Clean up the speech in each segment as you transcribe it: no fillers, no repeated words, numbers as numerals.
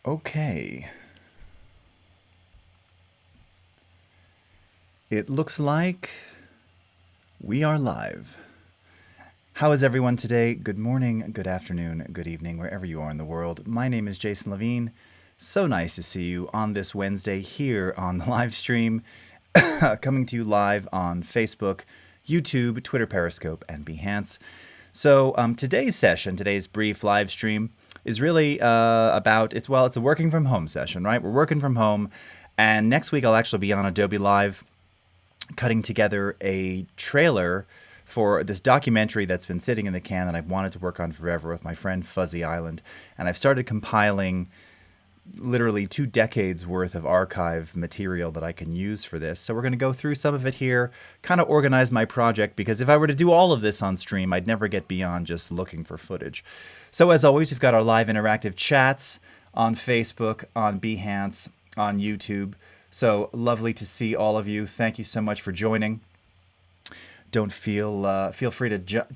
Okay. It looks like we are live. How is everyone today? Good morning, good afternoon, good evening, wherever you are in the world. My name is Jason Levine. So nice to see you on this Wednesday here on the live stream, coming to you live on Facebook, YouTube, Twitter, Periscope, and Behance. So today's session, today's brief live stream, is really it's a working from home session, right? We're working from home, and next week I'll actually be on AdobeLive cutting together a trailer for this documentary that's been sitting in the can that I've wanted to work on forever with my friend Fuzzy Island. And I've started compiling literally 2 decades worth of archive material that I can use for this. So we're going to go through some of it here, kind of organize my project, because if I were to do all of this on stream, I'd never get beyond just looking for footage. So as always, we've got our live interactive chats on Facebook, on Behance, on YouTube. So lovely to see all of you. Thank you so much for joining. Don't feel free to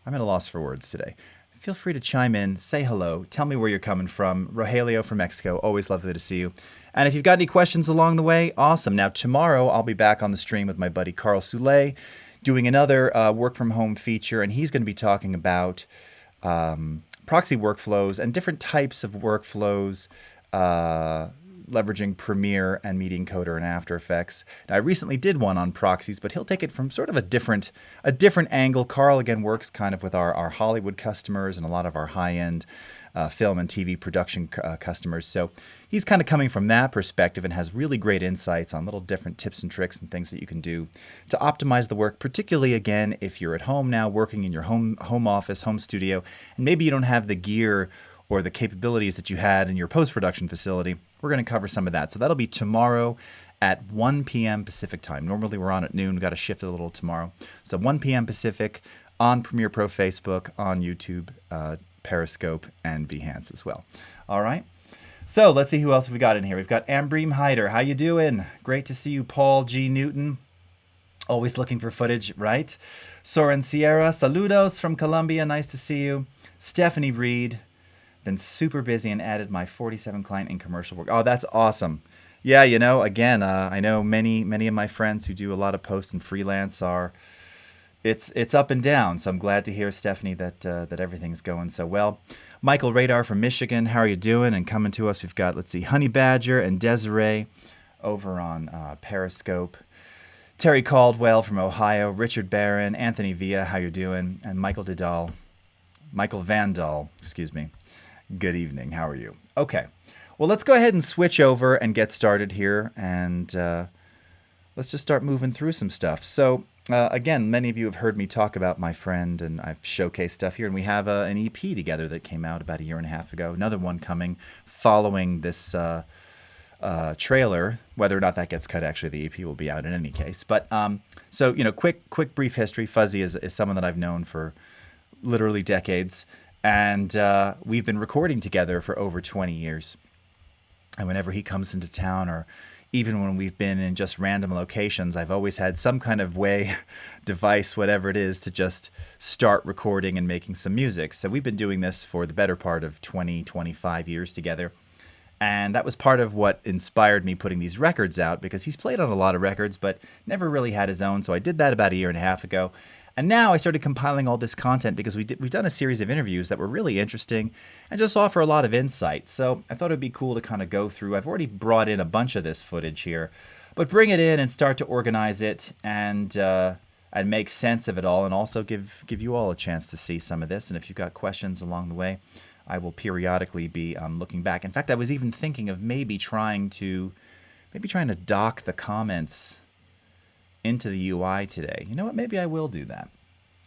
I'm at a loss for words today. Feel free to chime in, say hello, tell me where you're coming from. Rogelio from Mexico, always lovely to see you. And if you've got any questions along the way, awesome. Now tomorrow I'll be back on the stream with my buddy Carl Soule, doing another work from home feature, and he's going to be talking about proxy workflows and different types of workflows, leveraging Premiere and Media Encoder and After Effects. Now, I recently did one on proxies, but he'll take it from sort of a different angle. Carl, again, works kind of with our Hollywood customers and a lot of our high-end film and TV production customers. So he's kind of coming from that perspective and has really great insights on little different tips and tricks and things that you can do to optimize the work, particularly, again, if you're at home now working in your home office, home studio, and maybe you don't have the gear or the capabilities that you had in your post-production facility. We're going to cover some of that. So that'll be tomorrow at 1 p.m. Pacific time. Normally we're on at noon. We've got to shift it a little tomorrow. So 1 p.m. Pacific on Premiere Pro Facebook, on YouTube, Periscope, and Behance as well. All right. So let's see who else we got in here. We've got Ambreem Hyder. How you doing? Great to see you, Paul G. Newton. Always looking for footage, right? Soren Sierra. Saludos from Colombia. Nice to see you. Stephanie Reed. Been super busy and added my 47 client in commercial work. Oh, that's awesome. Yeah, again, I know many of my friends who do a lot of posts and freelance it's up and down. So I'm glad to hear, Stephanie, that everything's going so well. Michael Radar from Michigan, how are you doing? And coming to us, we've got, Honey Badger and Desiree over on Periscope. Terry Caldwell from Ohio, Richard Barron, Anthony Villa, how you doing? And Michael Vandal, excuse me. Good evening. How are you? Okay. Well, let's go ahead and switch over and get started here. And let's just start moving through some stuff. So, again, many of you have heard me talk about my friend, and I've showcased stuff here. And we have an EP together that came out about 1.5 years ago. Another one coming following this trailer. Whether or not that gets cut, actually, the EP will be out in any case. But so, quick brief history. Fuzzy is someone that I've known for literally decades. And we've been recording together for over 20 years. And whenever he comes into town, or even when we've been in just random locations, I've always had some kind of way, device, whatever it is, to just start recording and making some music. So we've been doing this for the better part of 25 years together. And that was part of what inspired me putting these records out, because he's played on a lot of records, but never really had his own. So I did that about 1.5 years ago. And now I started compiling all this content because we've done a series of interviews that were really interesting and just offer a lot of insight. So I thought it'd be cool to kind of go through. I've already brought in a bunch of this footage here, but bring it in and start to organize it and make sense of it all, and also give you all a chance to see some of this. And if you've got questions along the way, I will periodically be looking back. In fact, I was even thinking of maybe trying to dock the comments into the UI today. You know what? Maybe I will do that.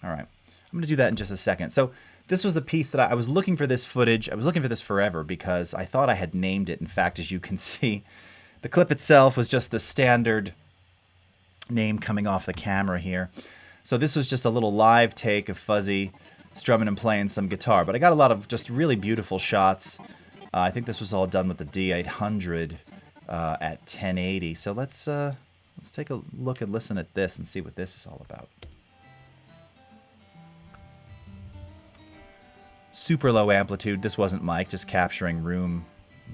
All right. I'm going to do that in just a second. So this was a piece that I was looking for this footage. I was looking for this forever because I thought I had named it. In fact, as you can see, the clip itself was just the standard name coming off the camera here. So this was just a little live take of Fuzzy strumming and playing some guitar. But I got a lot of just really beautiful shots. I think this was all done with the D800 at 1080. So let's take a look and listen at this and see what this is all about. super low amplitude. This wasn't mic, just capturing room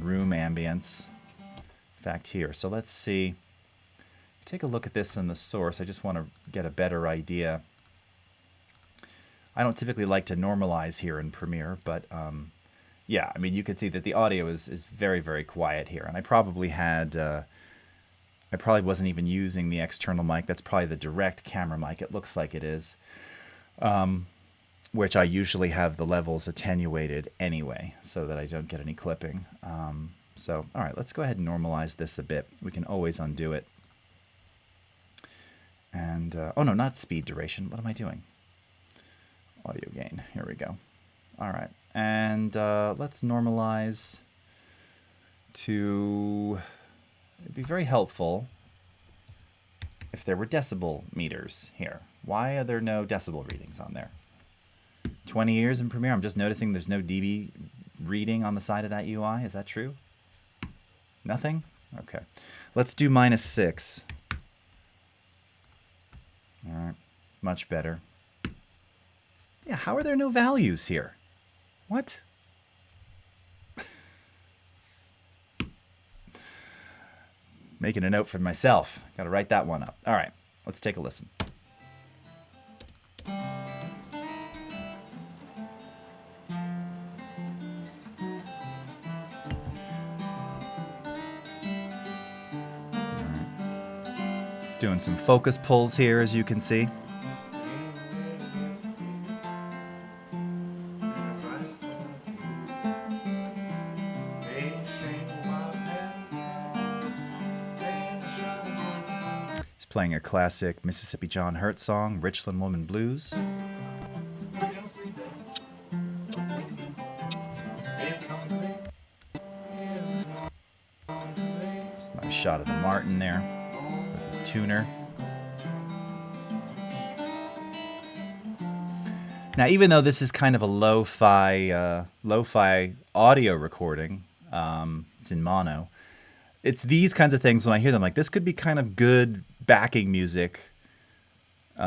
ambience. In fact, here. So let's see. Take a look at this in the source. I just want to get a better idea. I don't typically like to normalize here in Premiere, but yeah, I mean, you can see that the audio is very, very quiet here. And I probably had, I probably wasn't even using the external mic. That's probably the direct camera mic. It looks like it is, which I usually have the levels attenuated anyway, so that I don't get any clipping. So, all right, let's go ahead and normalize this a bit. We can always undo it. And, oh no, not speed duration. What am I doing? Audio gain. Here we go. All right. And let's normalize to... It'd be very helpful if there were decibel meters here. Why are there no decibel readings on there? 20 years in Premiere, I'm just noticing there's no dB reading on the side of that UI. Is that true? Nothing? Okay. Let's do -6. All right. Much better. Yeah, how are there no values here? What? Making a note for myself. Got to write that one up. All right, let's take a listen. Just doing some focus pulls here, as you can see. Playing a classic Mississippi John Hurt song, Richland Woman Blues. Nice shot of the Martin there with his tuner. Now, even though this is kind of a lo-fi audio recording, it's in mono. It's these kinds of things when I hear them, like this could be kind of good backing music, you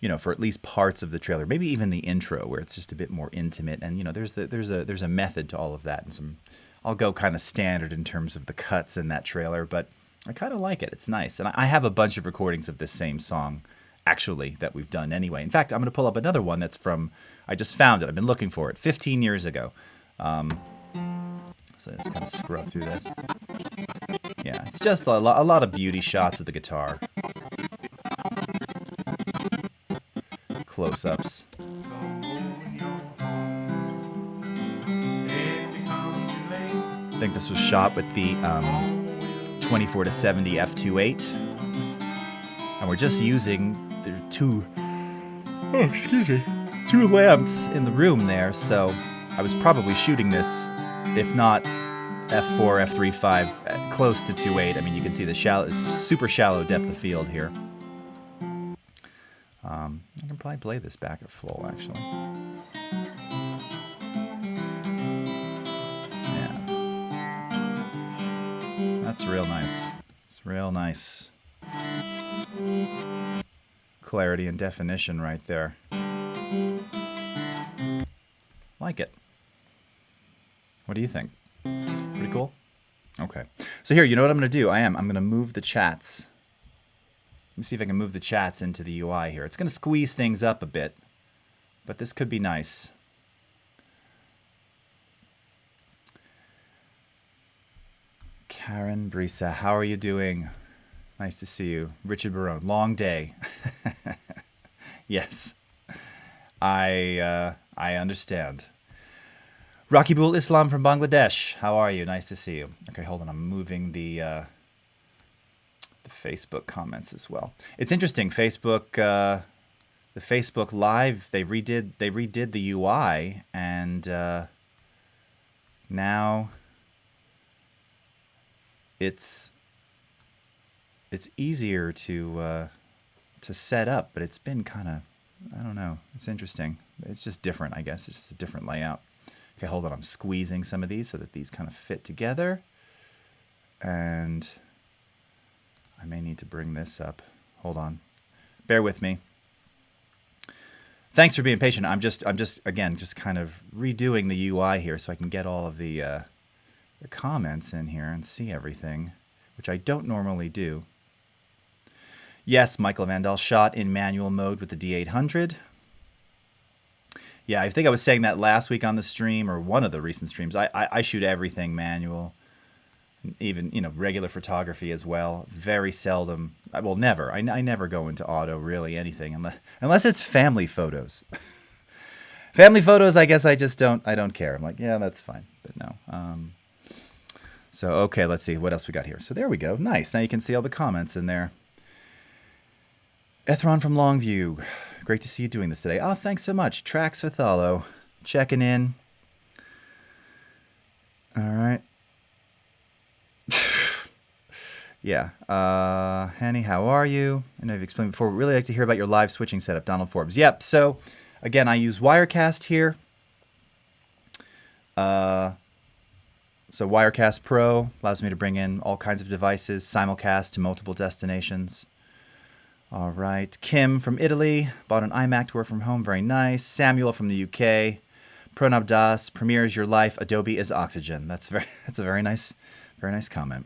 know, for at least parts of the trailer, maybe even the intro where it's just a bit more intimate. And you know, there's a method to all of that, and some I'll go kind of standard in terms of the cuts in that trailer, but I kind of like it. It's nice, and I have a bunch of recordings of this same song actually that we've done anyway. In fact, I'm going to pull up another one that's from I just found it. I've been looking for it 15 years ago. So let's kind of scrub through this. Yeah, it's just a lot of beauty shots of the guitar. Close-ups. I think this was shot with the 24-70 f2.8. And we're just using the two lamps in the room there, so I was probably shooting this, if not f4, f3, 5, close to 2.8. I mean, you can see the shallow, it's super shallow depth of field here. I can probably play this back at full, actually. Yeah. That's real nice. It's real nice. Clarity and definition right there. Like it. What do you think? Pretty cool? Okay. So here, you know what I'm going to do? I'm going to move the chats. Let me see if I can move the chats into the UI here. It's going to squeeze things up a bit, but this could be nice. Karen Brisa, how are you doing? Nice to see you. Richard Barone, long day. Yes, I understand. Rakibul Islam from Bangladesh, how are you? Nice to see you. Okay, hold on. I'm moving the Facebook comments as well. It's interesting. Facebook, the Facebook Live, they redid the UI, and now it's easier to set up, but it's been kind of, I don't know. It's interesting. It's just different, I guess. It's just a different layout. Okay, hold on. I'm squeezing some of these so that these kind of fit together. And I may need to bring this up. Hold on. Bear with me. Thanks for being patient. I'm just again just kind of redoing the UI here so I can get all of the comments in here and see everything, which I don't normally do. Yes, Michael Vandal shot in manual mode with the D800. Yeah, I think I was saying that last week on the stream or one of the recent streams. I shoot everything manual, even, you know, regular photography as well. Very seldom, well, never. I never go into auto, really, anything, unless it's family photos. Family photos, I guess I don't care. I'm like, yeah, that's fine, but no. So, okay, let's see what else we got here. So there we go. Nice. Now you can see all the comments in there. Ethron from Longview. Great to see you doing this today. Oh, thanks so much. Trax Vithalo. Checking in. All right. Yeah. Hanny, how are you? I know you've explained before. We'd really like to hear about your live switching setup, Donald Forbes. Yep. So, again, I use Wirecast here. So Wirecast Pro allows me to bring in all kinds of devices, simulcast to multiple destinations. All right. Kim from Italy bought an iMac to work from home. Very nice. Samuel from the UK. Pranab Das, Premiere is your life. Adobe is oxygen. That's a very nice comment.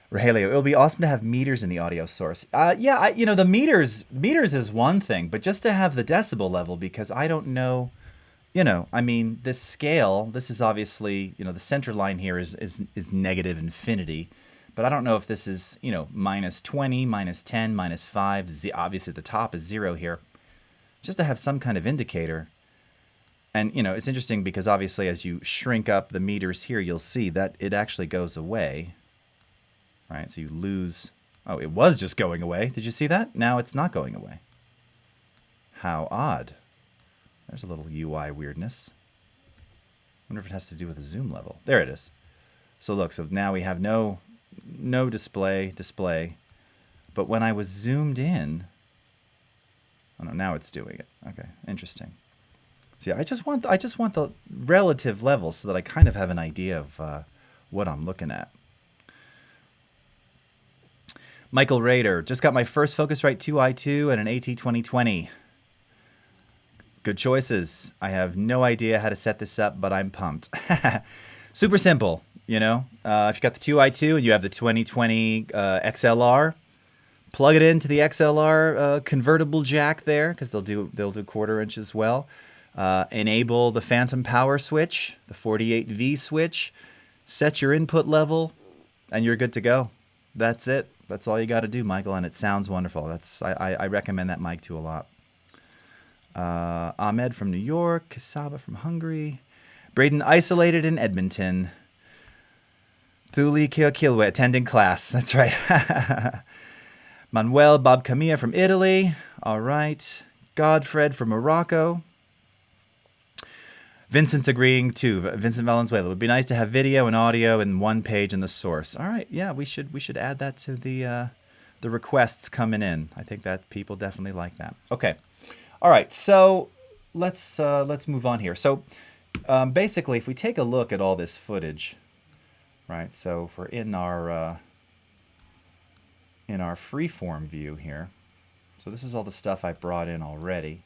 Rogelio, it'll be awesome to have meters in the audio source. Yeah, you know, the meters is one thing, but just to have the decibel level, because I don't know, you know, I mean, this scale, this is obviously, you know, the center line here is negative infinity. But I don't know if this is, you know, minus 20, minus 10, minus 5. Obviously, the top is 0 here. Just to have some kind of indicator. And, you know, it's interesting because obviously as you shrink up the meters here, you'll see that it actually goes away. Right? So you lose... Oh, it was just going away. Did you see that? Now it's not going away. How odd. There's a little UI weirdness. I wonder if it has to do with the zoom level. There it is. So look, so now we have no display, but when I was zoomed in, oh no, now it's doing it. Okay, interesting. See, I just want the relative levels so that I kind of have an idea of what I'm looking at. Michael Rader, just got my first Focusrite 2i2 and an AT2020. Good choices. I have no idea how to set this up, but I'm pumped. Super simple. You know, if you got the 2i2 and you have the 2020 XLR, plug it into the XLR convertible jack there, because they'll do 1/4 inch as well. Enable the phantom power switch, the 48V switch, set your input level, and you're good to go. That's it. That's all you got to do, Michael, and it sounds wonderful. I recommend that mic to a lot. Ahmed from New York, Kasaba from Hungary, Braden isolated in Edmonton. Thuli Kilwe attending class. That's right. Manuel Bob Camilla from Italy. All right. Godfred from Morocco. Vincent's agreeing too. Vincent Valenzuela. It would be nice to have video and audio in one page in the source. All right. Yeah, we should add that to the requests coming in. I think that people definitely like that. Okay. All right. So let's move on here. So basically, if we take a look at all this footage. Right, so if we're in our freeform view here, so this is all the stuff I brought in already.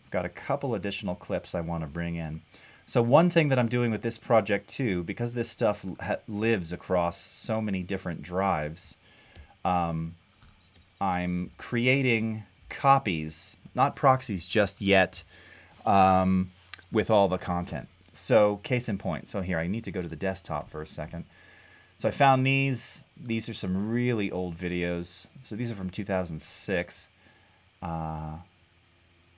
I've got a couple additional clips I want to bring in. So one thing that I'm doing with this project too, because this stuff lives across so many different drives, I'm creating copies, not proxies just yet, with all the content. So case in point, so here I need to go to the desktop for a second. So I found these. These are some really old videos. So these are from 2006. I'm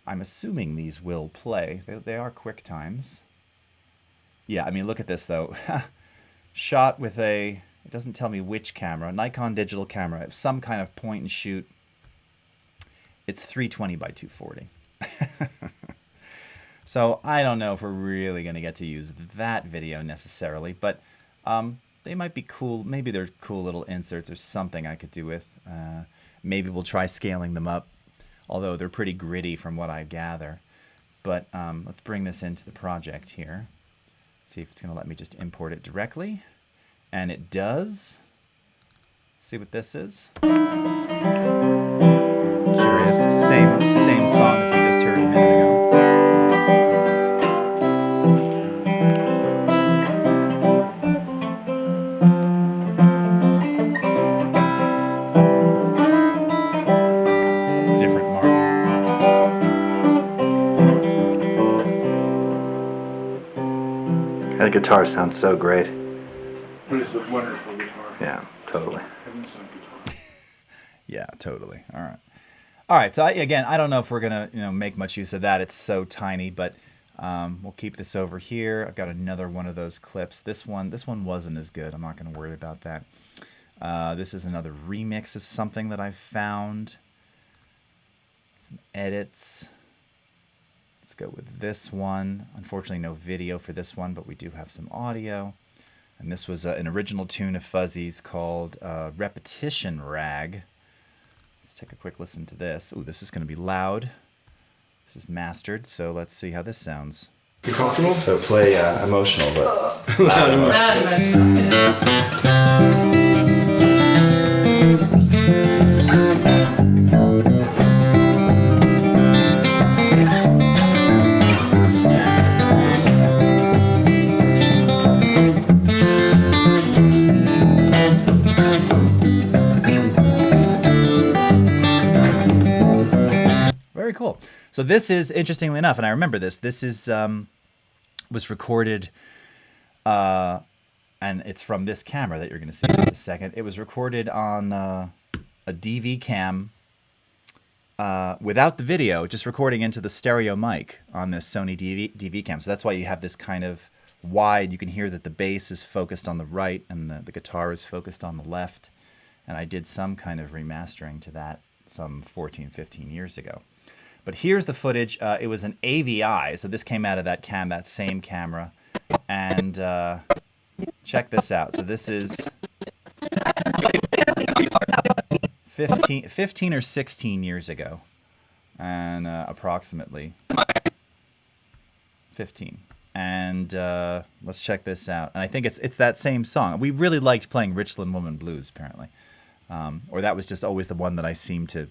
assuming these will play. They are QuickTimes. Yeah, I mean, look at this, though. Shot with it doesn't tell me which camera, Nikon digital camera, some kind of point and shoot. It's 320 by 240. So I don't know if we're really going to get to use that video necessarily, but they might be cool. Maybe they're cool little inserts or something I could do with. Maybe we'll try scaling them up, although they're pretty gritty from what I gather. But let's bring this into the project here. See if it's going to let me just import it directly. And it does. Let's see what this is. Curious. Same song as we just heard That guitar sounds so great. It's a wonderful guitar. Yeah, totally. Yeah, totally. All right. All right. So again, I don't know if we're gonna make much use of that. It's so tiny, but we'll keep this over here. I've got another one of those clips. This one wasn't as good. I'm not gonna worry about that. This is another remix of something that I've found. Some edits. Let's go with this one. Unfortunately, no video for this one, but we do have some audio. And this was an original tune of Fuzzy's called Repetition Rag. Let's take a quick listen to this. Ooh, this is going to be loud. This is mastered, so let's see how this sounds. You comfortable? So play emotional, but loud emotional. Very cool. So this is, interestingly enough, and I remember this is was recorded, and it's from this camera that you're going to see in just a second. It was recorded on a DV cam without the video, just recording into the stereo mic on this Sony DV cam. So that's why you have this kind of wide. You can hear that the bass is focused on the right and the guitar is focused on the left. And I did some kind of remastering to that some 14, 15 years ago. But here's the footage. It was an AVI, so this came out of that same camera. And check this out. So this is 15 or 16 years ago, and approximately 15. And let's check this out. And I think it's that same song. We really liked playing Richland Woman Blues, apparently. Or that was just always the one that I seemed to,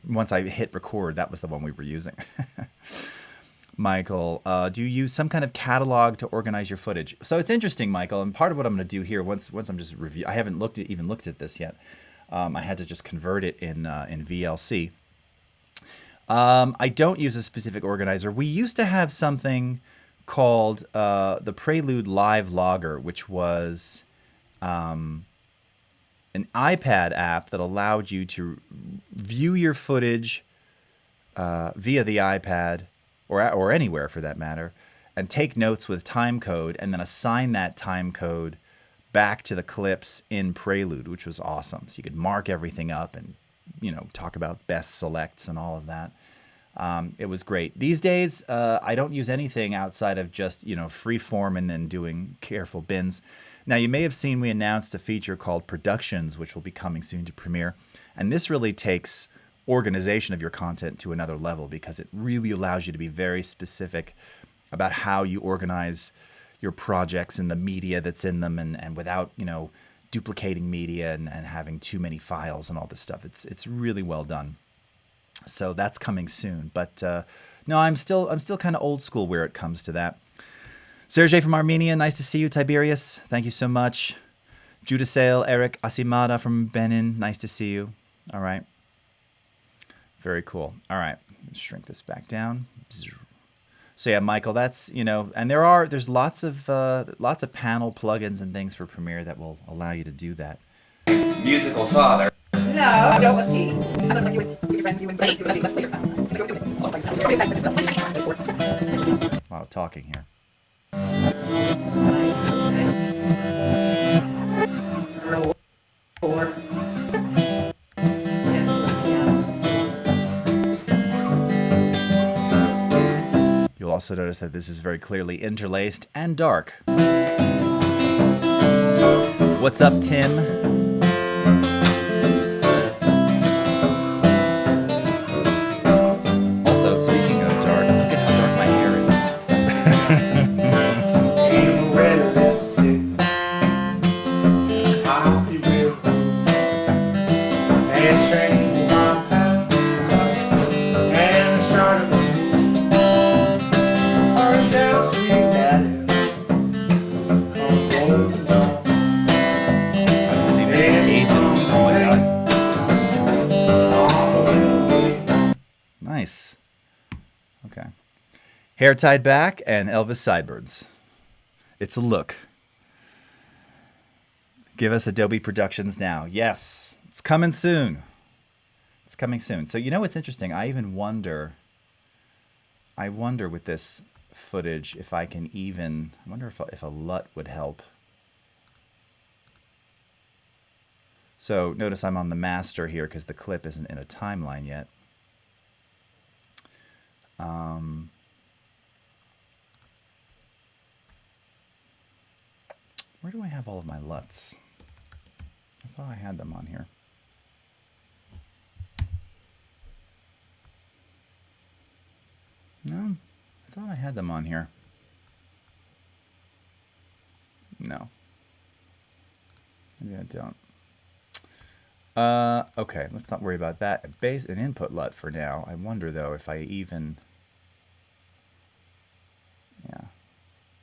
once I hit record, that was the one we were using. Michael, do you use some kind of catalog to organize your footage? So it's interesting, Michael, and part of what I'm going to do here, once I'm just review, I haven't even looked at this yet. I had to just convert it in VLC. I don't use a specific organizer. We used to have something called the Prelude Live Logger, which was an iPad app that allowed you to view your footage via the iPad or anywhere for that matter, and take notes with time code and then assign that time code back to the clips in Prelude, which was awesome. So you could mark everything up and talk about best selects and all of that. It was great. These days, I don't use anything outside of just free form and then doing careful bins. Now, you may have seen we announced a feature called Productions, which will be coming soon to Premiere. And this really takes organization of your content to another level because it really allows you to be very specific about how you organize your projects and the media that's in them, and without duplicating media and having too many files and all this stuff. It's really well done. So that's coming soon. But no, I'm still kind of old school where it comes to that. Sergey from Armenia, nice to see you. Tiberius, thank you so much. Judah Sale, Eric Asimada from Benin, nice to see you. All right. Very cool. All right, let's shrink this back down. So yeah, Michael, that's and there's lots of panel plugins and things for Premiere that will allow you to do that. Musical father. No, that was me. I thought you with your friends, you and let's later. A lot of talking here. You'll also notice that this is very clearly interlaced and dark. What's up, Tim? Also, speaking of dark, look at how dark my hair is. Nice. Okay. Hair tied back and Elvis sideburns. It's a look. Give us Adobe Productions now. Yes, it's coming soon. It's coming soon. So you know what's interesting? I wonder with this footage if I can even, I wonder if a LUT would help. So notice I'm on the master here because the clip isn't in a timeline yet. Where do I have all of my LUTs? I thought I had them on here. No, I thought I had them on here. No. Maybe I don't. Okay, let's not worry about that. An input LUT for now. I wonder though if I even, yeah.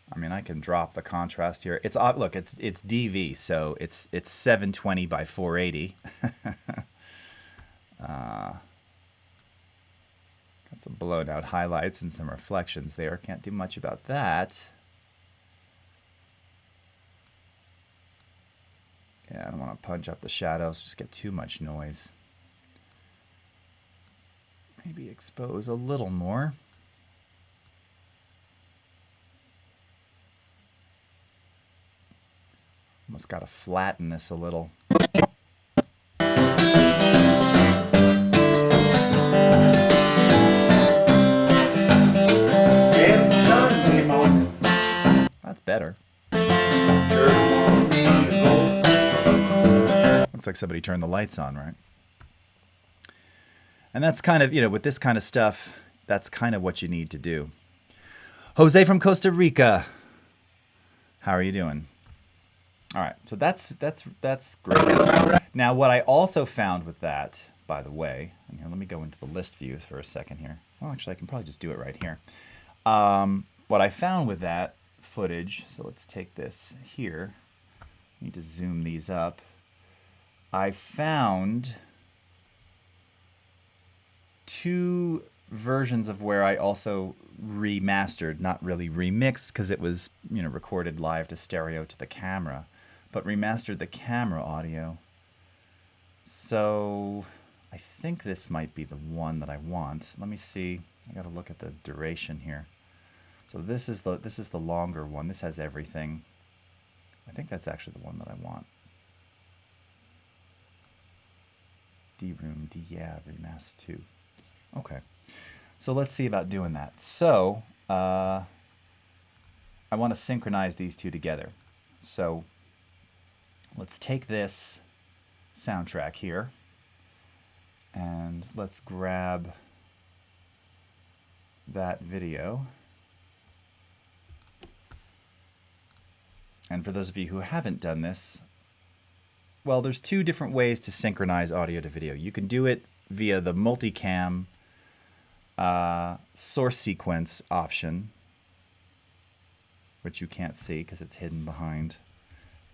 I mean, I can drop the contrast here. It's look, it's DV, so it's 720 by 480. Got some blown out highlights and some reflections there. Can't do much about that. Yeah, I don't want to punch up the shadows, just get too much noise. Maybe expose a little more. Almost got to flatten this a little. That's better. Looks like somebody turned the lights on, right? And that's kind of, you know, with this kind of stuff, that's kind of what you need to do. Jose from Costa Rica. How are you doing? All right, so that's great. Now, what I also found with that, by the way, and here, let me go into the list view for a second here. Oh, actually, I can probably just do it right here. What I found with that footage, so let's take this here. I need to zoom these up. I found two versions of where I also remastered, not really remixed because it was, you know, recorded live to stereo to the camera, but remastered the camera audio. So I think this might be the one that I want. Let me see. I got to look at the duration here. So this is the longer one. This has everything. I think that's actually the one that I want. D-Room, yeah, remaster 2. Okay. So let's see about doing that. So I want to synchronize these two together. So let's take this soundtrack here and let's grab that video. And for those of you who haven't done this, well, there's two different ways to synchronize audio to video. You can do it via the multicam source sequence option, which you can't see because it's hidden behind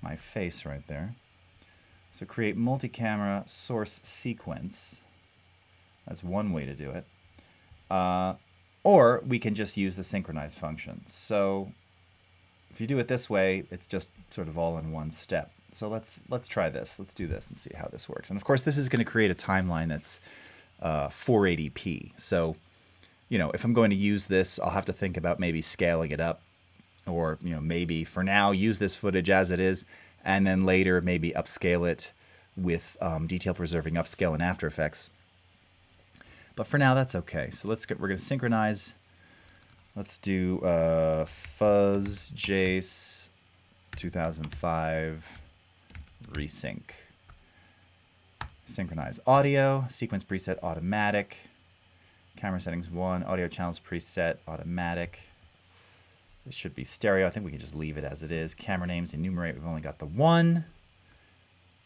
my face right there. So create multi-camera source sequence. That's one way to do it. Or we can just use the synchronize function. So if you do it this way, it's just sort of all in one step. So let's try this. Let's do this and see how this works. And of course, this is going to create a timeline that's 480p. So, you know, if I'm going to use this, I'll have to think about maybe scaling it up, or, you know, maybe for now use this footage as it is, and then later maybe upscale it with detail preserving upscale in After Effects. But for now, that's okay. So we're going to synchronize. Let's do Fuzz Jace 2005 resync. Synchronize audio, sequence preset automatic, camera settings 1, audio channels preset automatic. This should be stereo. I think we can just leave it as it is. Camera names enumerate. We've only got the one.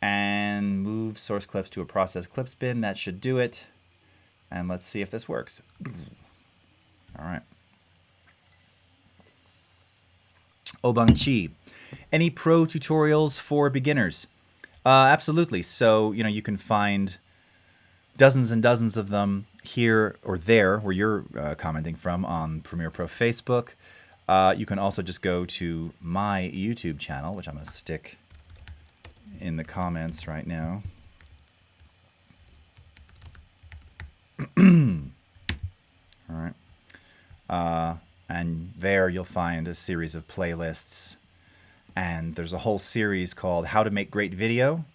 And move source clips to a process clips bin. That should do it. And let's see if this works. All right. Obang Chi. Any pro tutorials for beginners? Absolutely. So, you know, you can find dozens and dozens of them here or there where you're commenting from on Premiere Pro Facebook. You can also just go to my YouTube channel, which I'm going to stick in the comments right now. All right. And there you'll find a series of playlists. And there's a whole series called How to Make Great Video.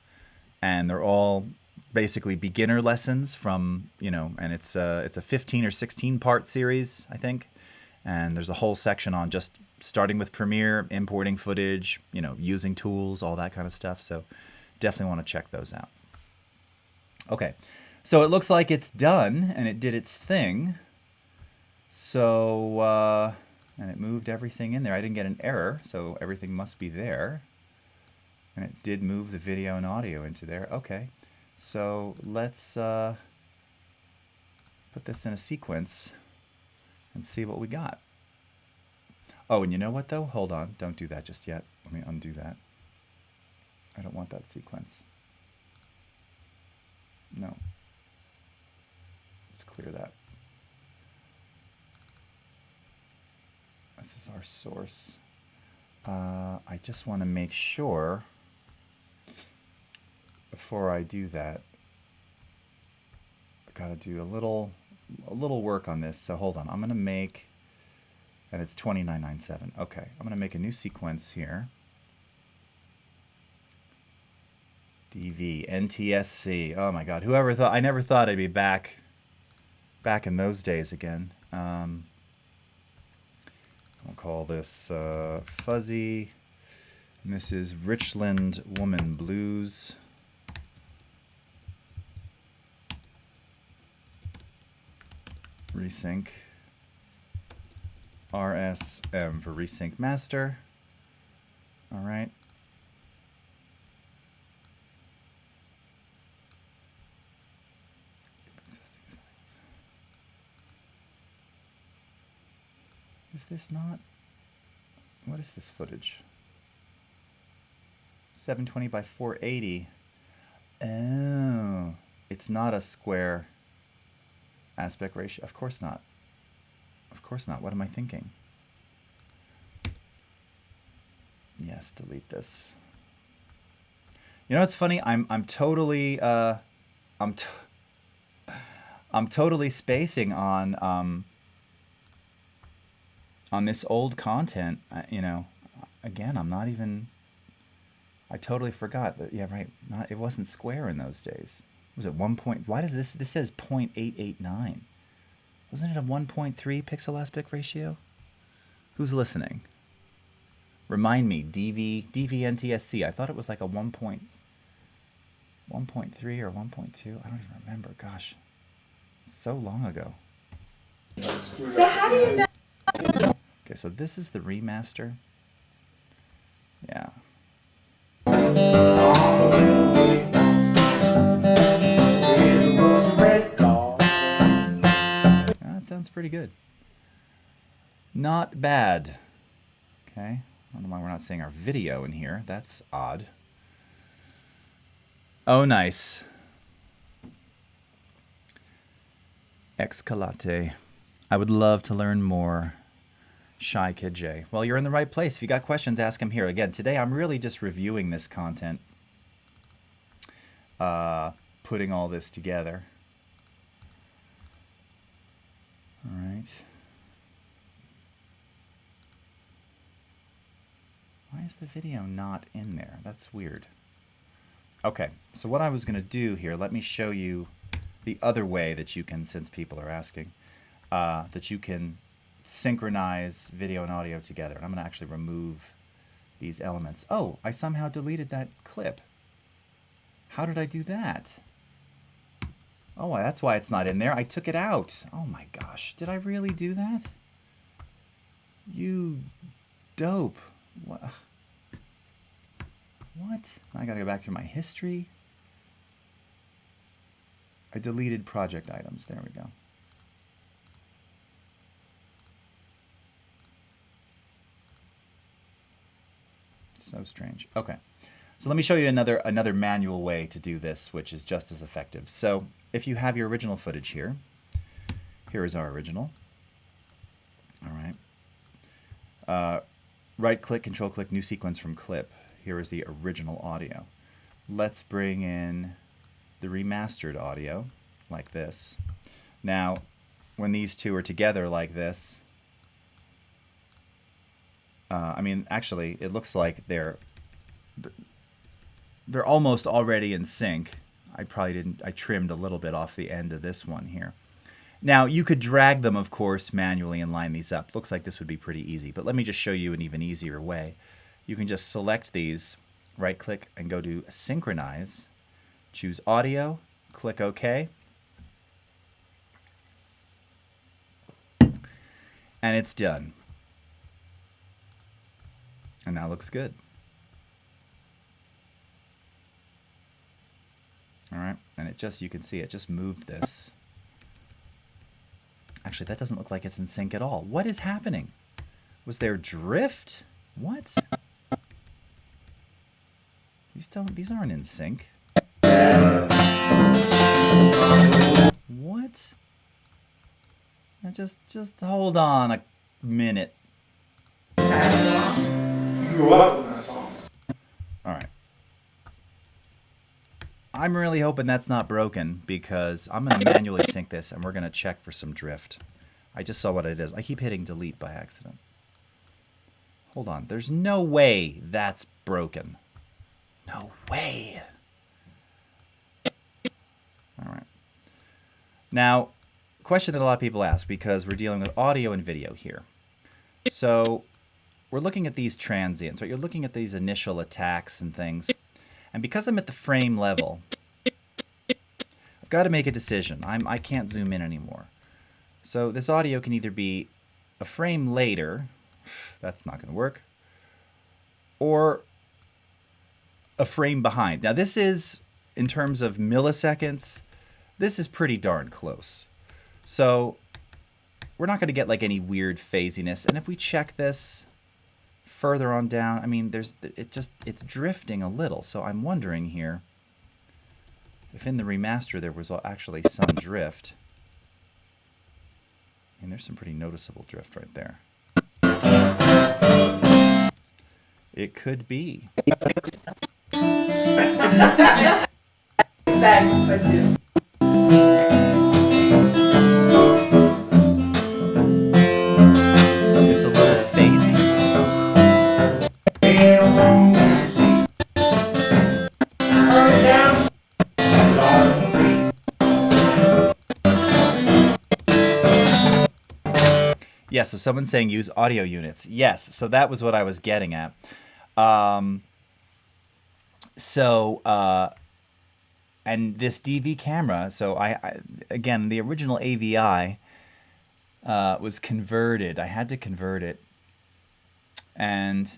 And they're all basically beginner lessons from, and it's a 15 or 16 part series, I think. And there's a whole section on just starting with Premiere, importing footage, using tools, all that kind of stuff. So definitely want to check those out. Okay, so it looks like it's done and it did its thing. So, and it moved everything in there. I didn't get an error, so everything must be there. And it did move the video and audio into there. Okay, so let's put this in a sequence and see what we got. Oh, and you know what though? Hold on, don't do that just yet. Let me undo that. I don't want that sequence. No. Let's clear that. This is our source. I just want to make sure before I do that, I gotta do a little work on this. So hold on, I'm gonna make, and it's 2997. Okay, I'm gonna make a new sequence here. DV NTSC. Oh my God, whoever thought? I never thought I'd be back in those days again. I'll call this Fuzzy, and this is Richland Woman Blues. Resync. RSM for Resync Master. All right. Is this not? What is this footage? 720 by 480. Oh, it's not a square aspect ratio. Of course not. Of course not. What am I thinking? Yes, delete this. You know what's funny? I'm totally I'm totally spacing on this old content. Again, I'm not even. I totally forgot that. Yeah, right. It wasn't square in those days. Was it 1 point? Why does this says 0.889? Wasn't it a 1.3 pixel aspect ratio? Who's listening? Remind me, DVNTSC. I thought it was like a 1.3 or 1.2. I don't even remember. Gosh, so long ago. So how do you know? Okay, so this is the remaster. Yeah. That sounds pretty good. Not bad. Okay. I don't know why we're not seeing our video in here. That's odd. Oh, nice. Excalate. I would love to learn more. Shy Kid J. Well, you're in the right place. If you got questions, ask them here. Again, today I'm really just reviewing this content. Putting all this together. All right. Why is the video not in there? That's weird. Okay, so what I was going to do here, let me show you the other way that you can, since people are asking, that you can synchronize video and audio together. And I'm going to actually remove these elements. Oh, I somehow deleted that clip. How did I do that? Oh, that's why it's not in there. I took it out. Oh my gosh, did I really do that? You dope. What? I gotta go back through my history. I deleted project items. There we go. So strange. Okay, so let me show you another manual way to do this, which is just as effective. So if you have your original footage here, here is our original. All right. Right-click, control-click, new sequence from clip. Here is the original audio. Let's bring in the remastered audio, like this. Now, when these two are together like this, I mean, actually, it looks like they're almost already in sync. I trimmed a little bit off the end of this one here. Now, you could drag them, of course, manually and line these up. Looks like this would be pretty easy, but let me just show you an even easier way. You can just select these, right-click, and go to Synchronize. Choose Audio, click OK. And it's done. And that looks good. All right, and it just, you can see it just moved this. Actually, that doesn't look like it's in sync at all. What is happening? Was there drift? What? These aren't in sync. What? Now just hold on a minute. You grew up with that song. All right. I'm really hoping that's not broken because I'm going to manually sync this and we're going to check for some drift. I just saw what it is. I keep hitting delete by accident. Hold on. There's no way that's broken. No way. All right. Now, question that a lot of people ask because we're dealing with audio and video here. So we're looking at these transients, right? You're looking at these initial attacks and things. And because I'm at the frame level, I've got to make a decision. I can't zoom in anymore. So this audio can either be a frame later, that's not going to work, or a frame behind. Now this is, in terms of milliseconds, this is pretty darn close. So we're not going to get like any weird phasiness. And if we check this further on down, I mean, it's drifting a little. So I'm wondering here if in the remaster there was actually some drift. And there's some pretty noticeable drift right there. It could be. It's a little phasey. Yes, so someone's saying use audio units. Yes, so that was what I was getting at. And this DV camera, so again, the original AVI was converted. I had to convert it. And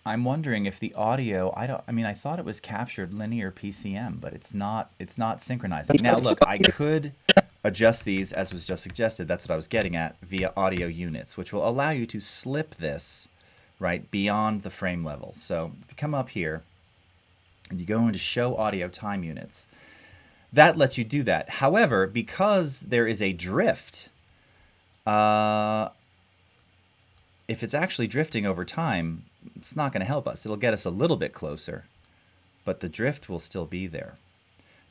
I'm wondering if the audio, I thought it was captured linear PCM, but it's not synchronizing. Now look, I could adjust these as was just suggested. That's what I was getting at via audio units, which will allow you to slip this right beyond the frame level. So if you come up here and you go into show audio time units, that lets you do that. However, because there is a drift, if it's actually drifting over time, it's not going to help us. It'll get us a little bit closer, but the drift will still be there.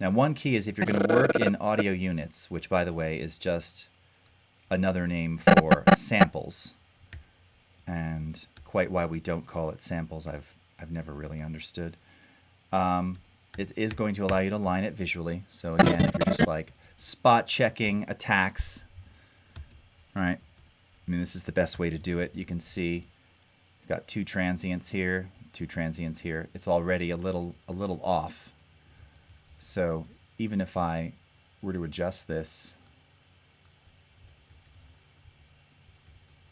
Now, one key is if you're going to work in audio units, which, by the way, is just another name for samples, and quite why we don't call it samples, I've never really understood. It is going to allow you to line it visually. So again, if you're just like spot checking attacks, right? I mean, this is the best way to do it. You can see you've got two transients here, two transients here. It's already a little off. So even if I were to adjust this,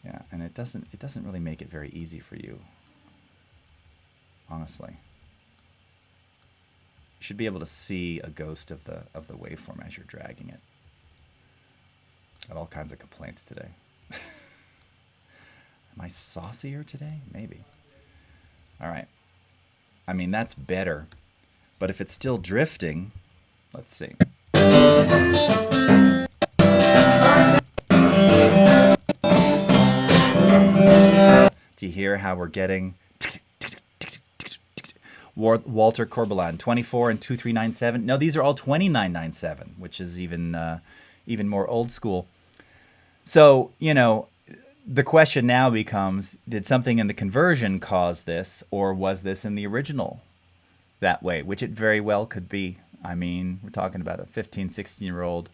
yeah, and it doesn't really make it very easy for you, honestly. You should be able to see a ghost of the waveform as you're dragging it. Got all kinds of complaints today. Am I saucier today? Maybe. All right. I mean, that's better. But if it's still drifting, let's see. Do you hear how we're getting Walter Corbelan, 24 and 2397. No, these are all 2997, which is even more old school. So, you know, the question now becomes, did something in the conversion cause this, or was this in the original that way, which it very well could be. I mean, we're talking about a 15, 16-year-old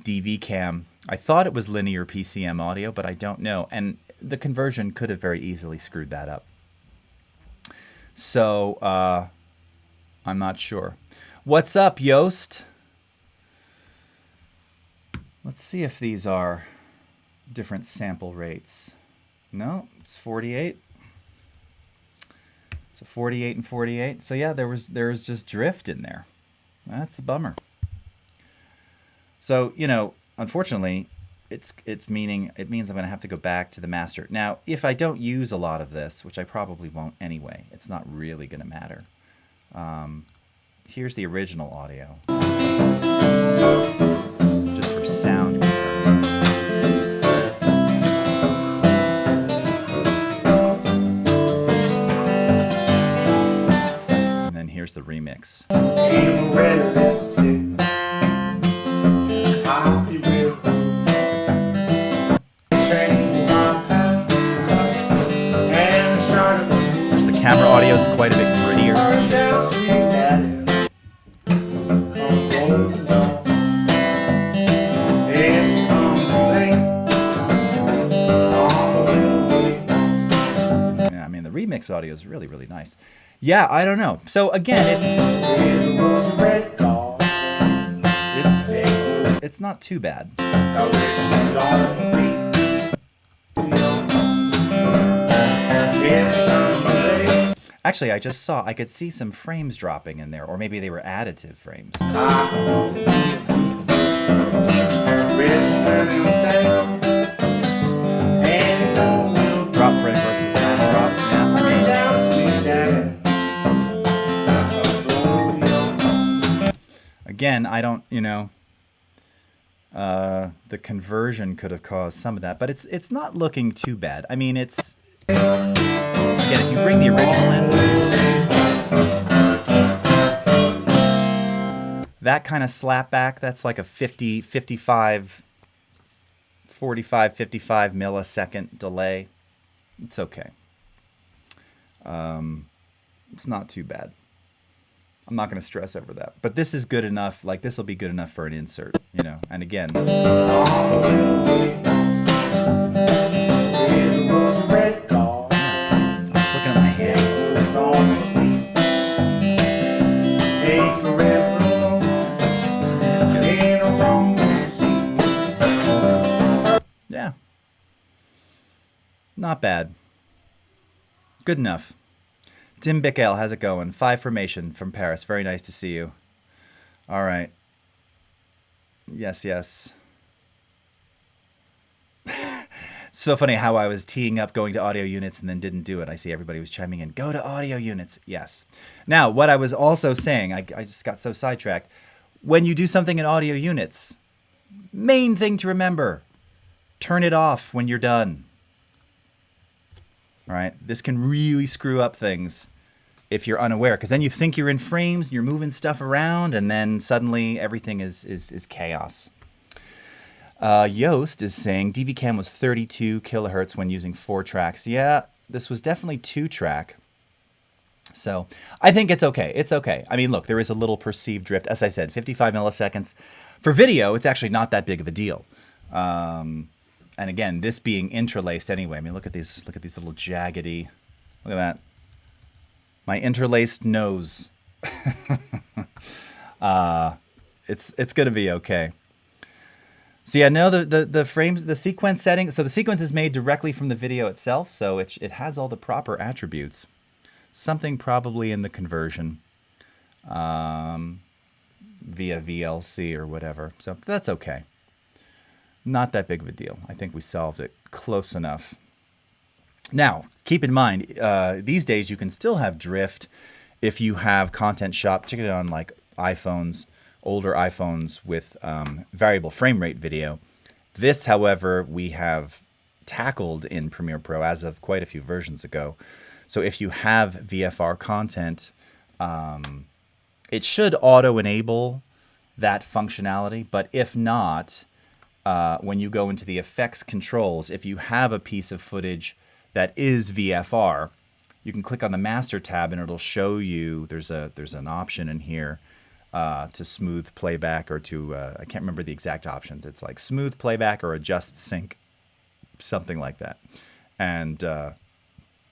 DV cam. I thought it was linear PCM audio, but I don't know. And the conversion could have very easily screwed that up. So, I'm not sure. What's up, Yost? Let's see if these are different sample rates. No, it's 48. So 48 and 48. So yeah, there was just drift in there. That's a bummer. So, you know, unfortunately, it means I'm going to have to go back to the master. Now, if I don't use a lot of this, which I probably won't anyway, it's not really going to matter. Here's the original audio. Just for sound comparison. And then here's the remix. Camera audio is quite a bit grittier. Yeah, I mean, the remix audio is really, really nice. Yeah, I don't know. So again, it's not too bad. Actually, I just saw, I could see some frames dropping in there, or maybe they were additive frames. Drop frame versus non-drop. Yeah. Again, I don't, you know, the conversion could have caused some of that, but it's not looking too bad. I mean, it's... Again, if you bring the original in, that kind of slapback, that's like a 45, 55 millisecond delay. It's okay. It's not too bad. I'm not going to stress over that. But this is good enough, like this will be good enough for an insert, you know. And again... Yeah. Not bad. Good enough. Tim Bickel, how's it going? 5 formation from Paris. Very nice to see you. All right. Yes, yes. So funny how I was teeing up going to audio units and then didn't do it. I see everybody was chiming in. Go to audio units. Yes. Now, what I was also saying, I just got so sidetracked. When you do something in audio units, main thing to remember, turn it off when you're done. All right? This can really screw up things if you're unaware, because then you think you're in frames and you're moving stuff around, and then suddenly everything is chaos. Yost is saying DVCam was 32 kilohertz when using 4 tracks. Yeah, this was definitely 2-track. So I think it's okay. It's okay. I mean, look, there is a little perceived drift. As I said, 55 milliseconds. For video, it's actually not that big of a deal. And again, this being interlaced anyway. I mean, look at these little jaggedy. Look at that. My interlaced nose. It's going to be okay. So yeah, no, the frames, the sequence setting. So the sequence is made directly from the video itself, so it has all the proper attributes. Something probably in the conversion via VLC or whatever. So that's okay. Not that big of a deal. I think we solved it close enough. Now, keep in mind, these days you can still have drift if you have Content Shop, particularly on like iPhones, older iPhones with variable frame rate video. This, however, we have tackled in Premiere Pro as of quite a few versions ago. So if you have VFR content, it should auto-enable that functionality. But if not, when you go into the effects controls, if you have a piece of footage that is VFR, you can click on the master tab and it'll show you, there's an option in here to smooth playback or to, I can't remember the exact options. It's like smooth playback or adjust sync, something like that. And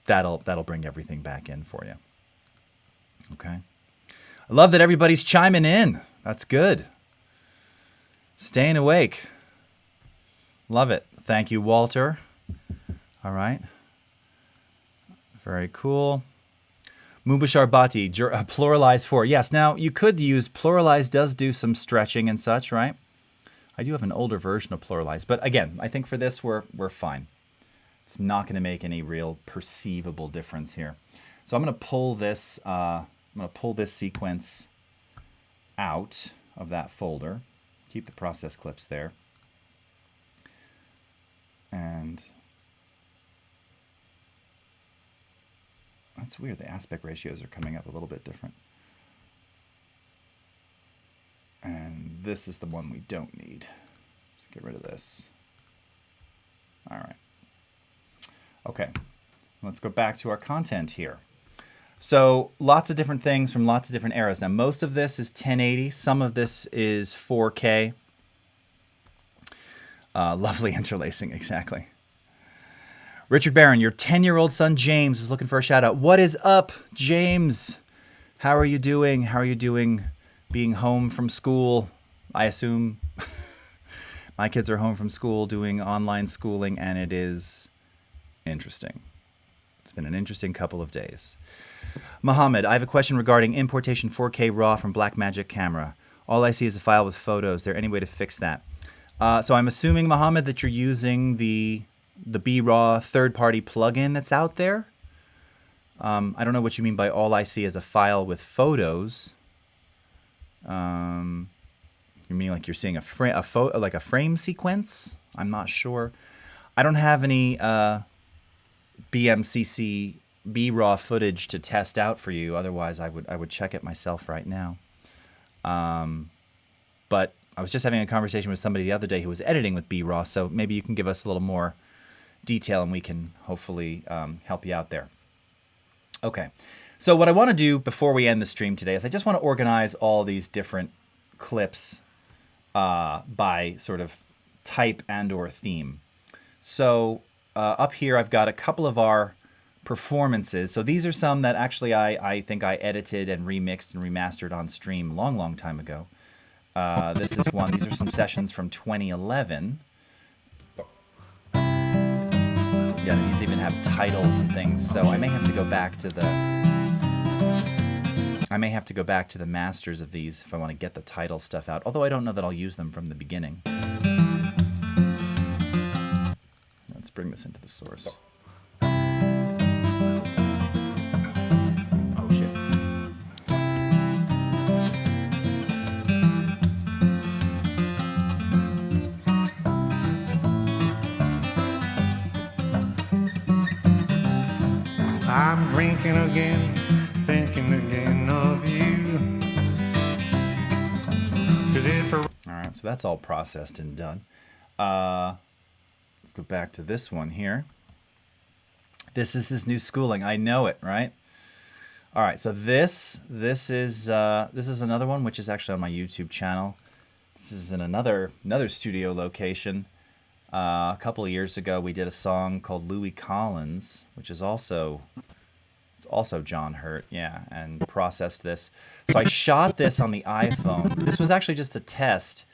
that'll bring everything back in for you. Okay. I love that everybody's chiming in. That's good. Staying awake. Love it. Thank you, Walter. All right. Very cool. Mubashar Bhatti, pluralize for. Yes, now you could use pluralize, does do some stretching and such, right? I do have an older version of pluralize, but again, I think for this we're fine. It's not going to make any real perceivable difference here. So I'm going to pull this. I'm going to pull this sequence out of that folder. Keep the process clips there. And that's weird. The aspect ratios are coming up a little bit different. And this is the one we don't need. Let's get rid of this. All right. Okay. Let's go back to our content here. So lots of different things from lots of different eras. Now, most of this is 1080. Some of this is 4K. Lovely interlacing, exactly. Richard Barron, your 10-year-old son, James, is looking for a shout-out. What is up, James? How are you doing? How are you doing being home from school? I assume my kids are home from school doing online schooling, and it is interesting. It's been an interesting couple of days. Mohammed, I have a question regarding importation 4K RAW from Blackmagic Camera. All I see is a file with photos. Is there any way to fix that? So I'm assuming, Mohammed, that you're using the BRAW third-party plugin that's out there. I don't know what you mean by all I see is a file with photos. You mean like you're seeing a frame sequence? I'm not sure. I don't have any BMCC BRAW footage to test out for you. Otherwise, I would check it myself right now. But I was just having a conversation with somebody the other day who was editing with BRAW, so maybe you can give us a little more detail and we can hopefully help you out there. Okay, so what I want to do before we end the stream today is I just want to organize all these different clips by sort of type and or theme. So up here I've got a couple of our performances. So these are some that actually I think I edited and remixed and remastered on stream a long time ago. This is one. These are some sessions from 2011. Yeah, these even have titles and things. So I may have to go back to the masters of these if I want to get the title stuff out. Although I don't know that I'll use them from the beginning. Let's bring this into the source. Oh shit. I'm drinking again, thinking again of you. 'Cause if All right, so that's all processed and done. Let's go back to this one here. This is his new schooling. I know it, right? All right, so this is another one which is actually on my YouTube channel. This is in another studio location. A couple of years ago, we did a song called Louis Collins, which is also John Hurt, yeah, and processed this. So I shot this on the iPhone. This was actually just a test,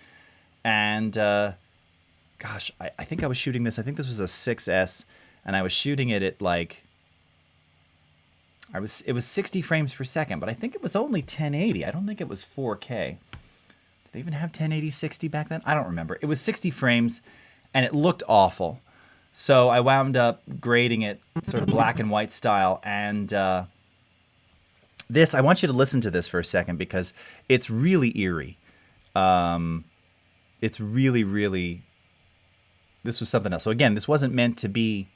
and gosh, I think I was shooting this. I think this was a 6S, and I was shooting it at like it was 60 frames per second, but I think it was only 1080. I don't think it was 4K. Did they even have 1080 60 back then? I don't remember. It was 60 frames. And it looked awful. So I wound up grading it sort of black and white style. And this, I want you to listen to this for a second because it's really eerie. It's really, really this was something else. So again, this wasn't meant to be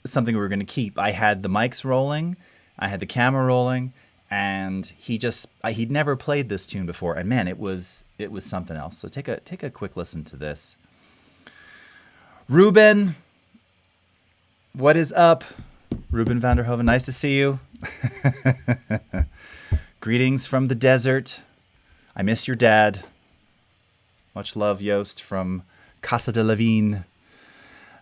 something we were going to keep. I had the mics rolling, I had the camera rolling, and he'd never played this tune before, and man, it was something else. So take a quick listen to this. Ruben, what is up? Ruben Vanderhoven, nice to see you. Greetings from the desert. I miss your dad. Much love, Joost, from Casa de Levine.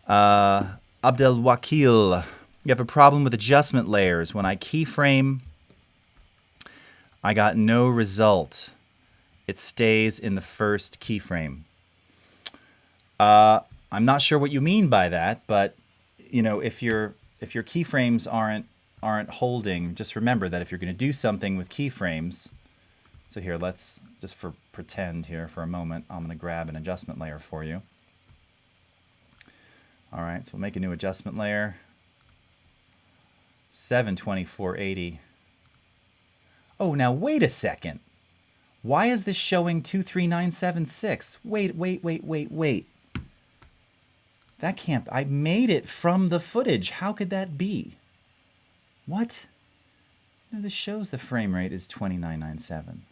Abdel Wakil, you have a problem with adjustment layers. When I keyframe, I got no result. It stays in the first keyframe. I'm not sure what you mean by that, but you know, if your keyframes aren't holding, just remember that if you're going to do something with keyframes, so here, let's just for pretend here for a moment, I'm going to grab an adjustment layer for you. All right, so we'll make a new adjustment layer. 720/480. Oh, now wait a second. Why is this showing 23976? Wait. That can't, I made it from the footage. How could that be? What? No, this shows the frame rate is 2997.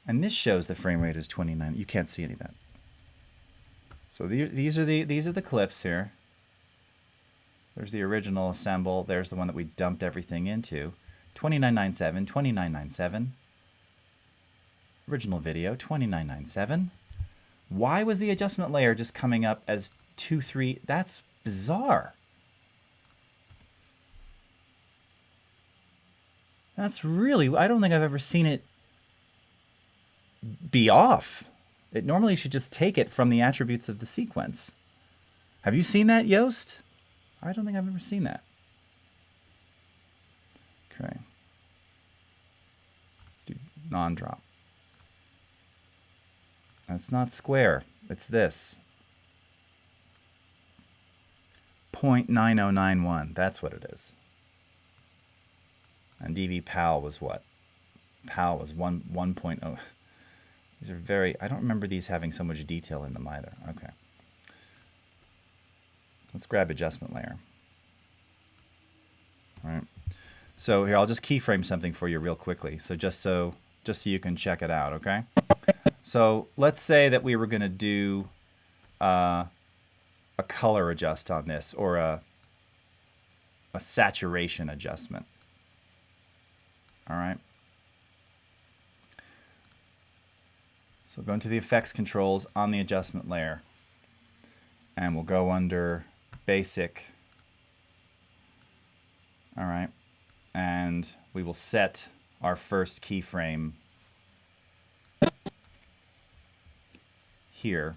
And this shows the frame rate is 29. You can't see any of that. So these are the clips here. There's the original assemble. There's the one that we dumped everything into. 2997, 2997. Original video, 2997. Why was the adjustment layer just coming up as 23? That's bizarre. That's really, I don't think I've ever seen it be off. It normally should just take it from the attributes of the sequence. Have you seen that, Joost? I don't think I've ever seen that. Okay. Let's do non-drop. That's not square. It's this. 0.9091. That's what it is. And DV PAL was what? PAL was 1.0. These are very, I don't remember these having so much detail in them either. Okay. Let's grab adjustment layer. All right. So here, I'll just keyframe something for you real quickly. So just so you can check it out, okay? So let's say that we were going to do a color adjust on this, or a saturation adjustment. All right. So go into the effects controls on the adjustment layer, and we'll go under basic. All right. And we will set our first keyframe here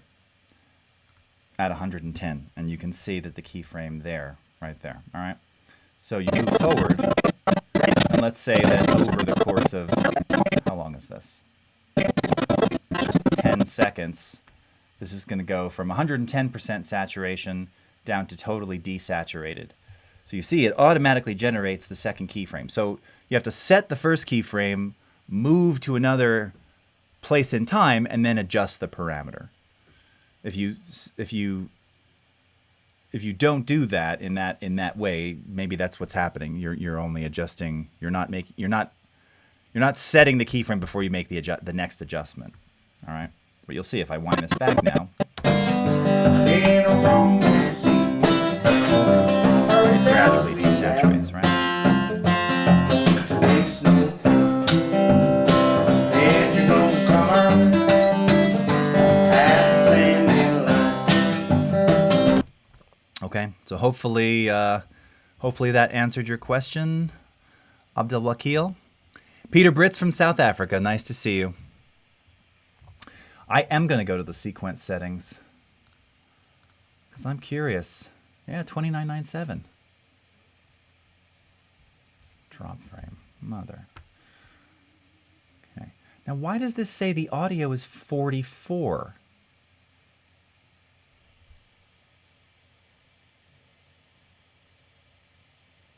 at 110, and you can see that the keyframe there, right there. All right. So you move forward, and let's say that over the course of, how long is this? 10 seconds. This is going to go from 110% saturation down to totally desaturated. So you see it automatically generates the second keyframe. So you have to set the first keyframe, move to another place in time, and then adjust the parameter. If you don't do that in that way, maybe that's what's happening. You're only adjusting. You're not setting the keyframe before you make the next adjustment. All right. But you'll see if I wind this back now. It gradually desaturates, right? Okay, so hopefully that answered your question, Abdel Wakil. Peter Britz from South Africa, nice to see you. I am going to go to the sequence settings because I'm curious. Yeah, 2997. Drop frame, mother. Okay, now why does this say the audio is 44?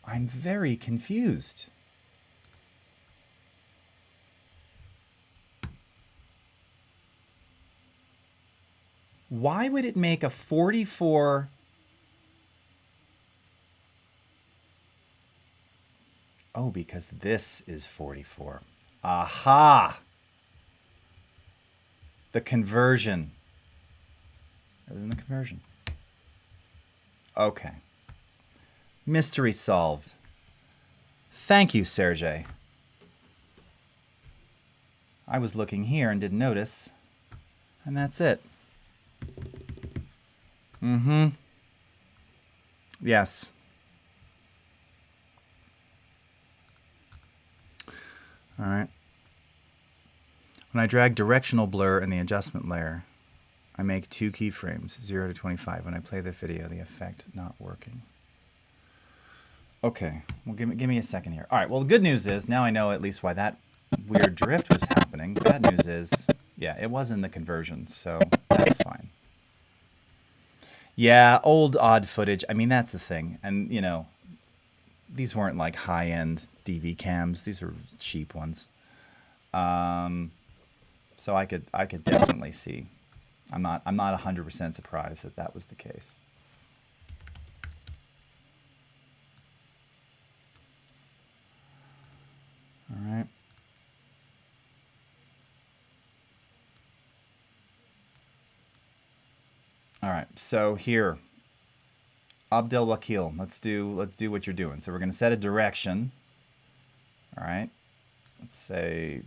I'm very confused. Why would it make a 44? Oh, because this is 44. Aha! The conversion. It was in the conversion. Okay. Mystery solved. Thank you, Sergey. I was looking here and didn't notice. And that's it. Mm-hmm. Yes. All right. When I drag directional blur in the adjustment layer, I make 2 keyframes, 0 to 25. When I play the video, the effect not working. Okay, well, give me a second here. All right, well, the good news is now I know at least why that weird drift was happening. The bad news is, yeah, it was in the conversion, so that's fine. Yeah, old odd footage. I mean, that's the thing. And, you know, these weren't like high-end DV cams. These are cheap ones. So I could definitely see. I'm not 100% surprised that that was the case. All right. All right. So here, Abdel Wakil, let's do what you're doing. So we're going to set a direction. All right. Let's say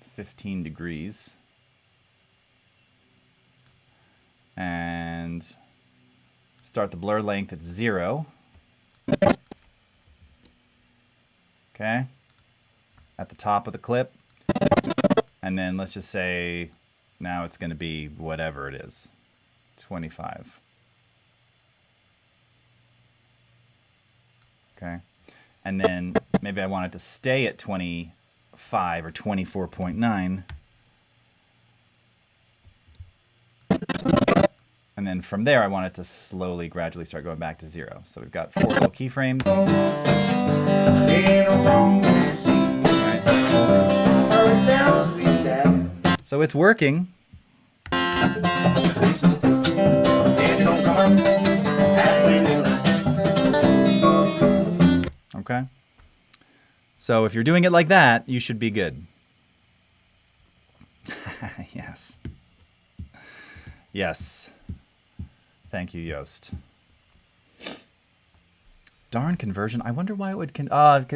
15 degrees. And start the blur length at 0. Okay. At the top of the clip. And then let's just say now it's going to be whatever it is. 25. Okay. And then maybe I want it to stay at 25 or 24.9. And then from there, I want it to slowly, gradually start going back to 0. So we've got 4 little keyframes. Right. So it's working. Okay. So if you're doing it like that, you should be good. Yes. Yes. Thank you, Yost. Darn conversion. I wonder why it would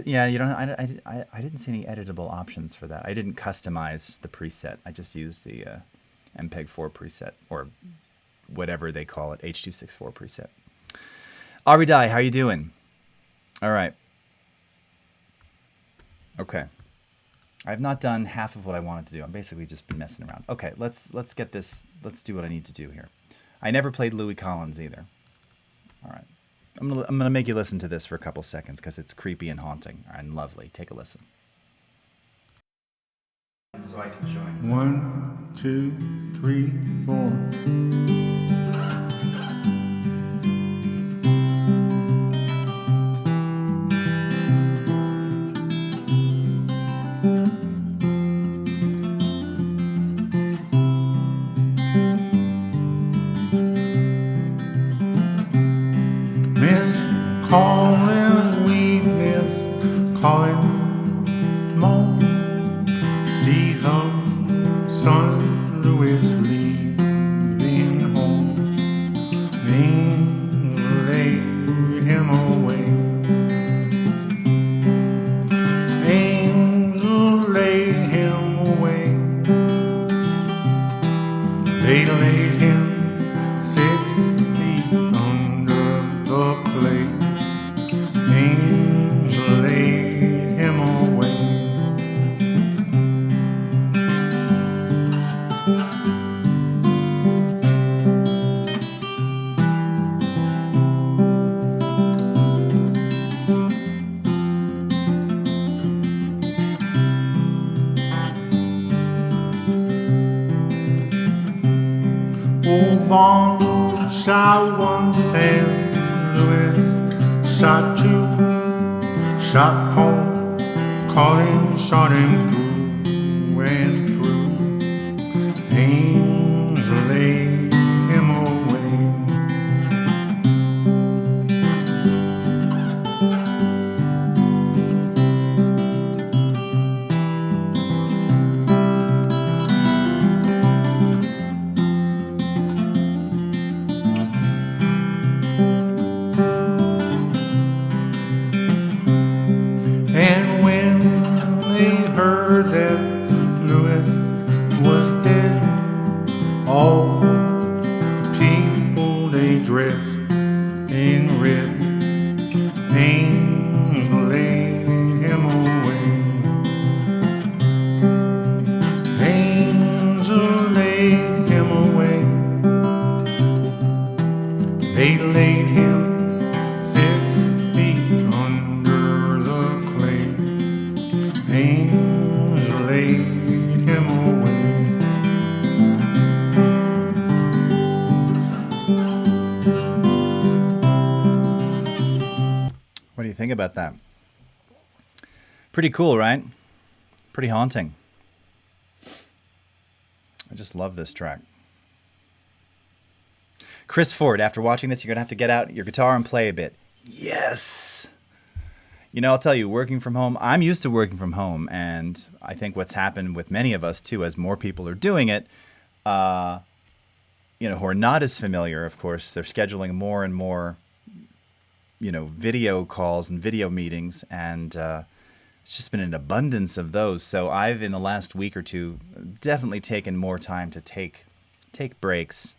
yeah, you don't I didn't see any editable options for that. I didn't customize the preset. I just used the MPEG-4 preset, or whatever they call it, H.264 preset. Aridai, how you doing? All right. Okay. I've not done half of what I wanted to do. I'm basically just been messing around. Okay, let's get this. Let's do what I need to do here. I never played Louis Collins either. All right. I'm gonna make you listen to this for a couple seconds because it's creepy and haunting and lovely. Take a listen. So I can join. 1, 2, 3, 4. Calling weakness, calling more. See her son Louis leaving home. Angel laid him away. Angel laid him away. They laid him 6 feet under the clay. Angel laid him away. Oh, Bond shot 1 St. Louis, shot 2, shot Paul, calling, shot him through and through. Angel laid in red. Angel laid him away. Angel laid him away. They laid him 6 feet under the clay. Angel laid him away. What do you think about that? Pretty cool, right? Pretty haunting. I just love this track. Chris Ford, after watching this, you're going to have to get out your guitar and play a bit. Yes! You know, I'll tell you, working from home, I'm used to working from home, and I think what's happened with many of us, too, as more people are doing it, who are not as familiar, of course, they're scheduling more and more, video calls and video meetings, and it's just been an abundance of those. So I've, in the last week or two, definitely taken more time to take breaks.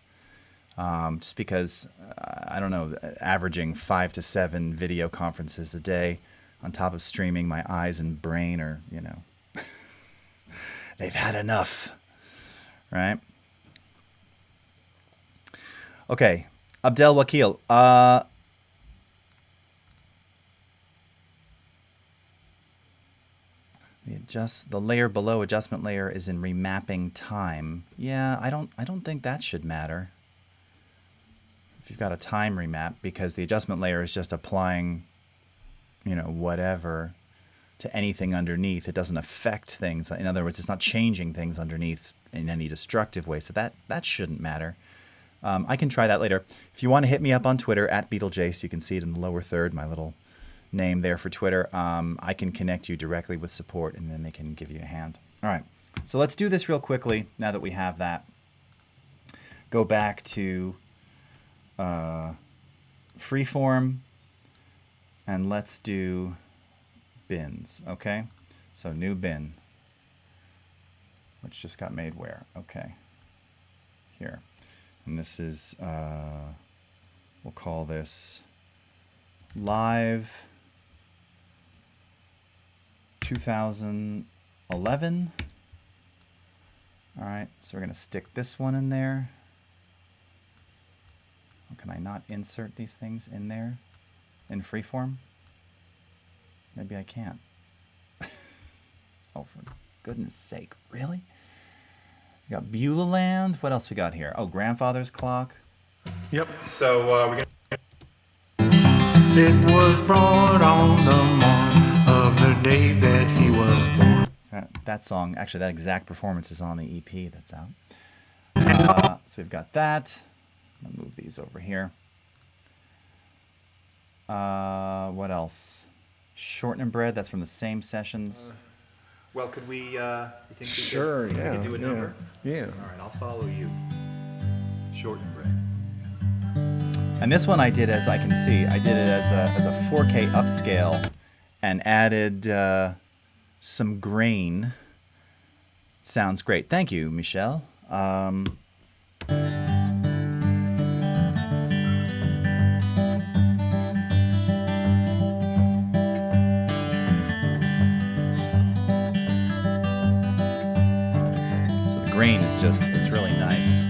Just because, I don't know, averaging 5 to 7 video conferences a day on top of streaming, my eyes and brain are, they've had enough, right? Okay, Abdel Wakil. The layer below adjustment layer is in remapping time. Yeah, I don't think that should matter. If you've got a time remap, because the adjustment layer is just applying, whatever to anything underneath. It doesn't affect things. In other words, it's not changing things underneath in any destructive way. So that shouldn't matter. I can try that later. If you want to hit me up on Twitter, @BeetleJace, you can see it in the lower third, my little name there for Twitter. I can connect you directly with support, and then they can give you a hand. All right. So let's do this real quickly now that we have that. Go back to freeform, and let's do bins, okay? So new bin, which just got made where? Okay, here. And this is, we'll call this live 2011. All right, so we're gonna stick this one in there. Can I not insert these things in there in freeform? Maybe I can't. Oh, for goodness sake, really? We got Beulah Land. What else we got here? Oh, grandfather's clock. Yep. So we're gonna. It was brought on the morn of the day that he was born. That song, actually, that exact performance is on the EP that's out. So we've got that. I'll move these over here. What else? Shorten and bread. That's from the same sessions. Well, could we? You think Sure, we yeah. could do a number? Yeah. All right, I'll follow you. Shorten and bread. And this one I did, as I can see, I did it as a 4K upscale, and added some grain. Sounds great. Thank you, Michelle. Grain is just, it's really nice.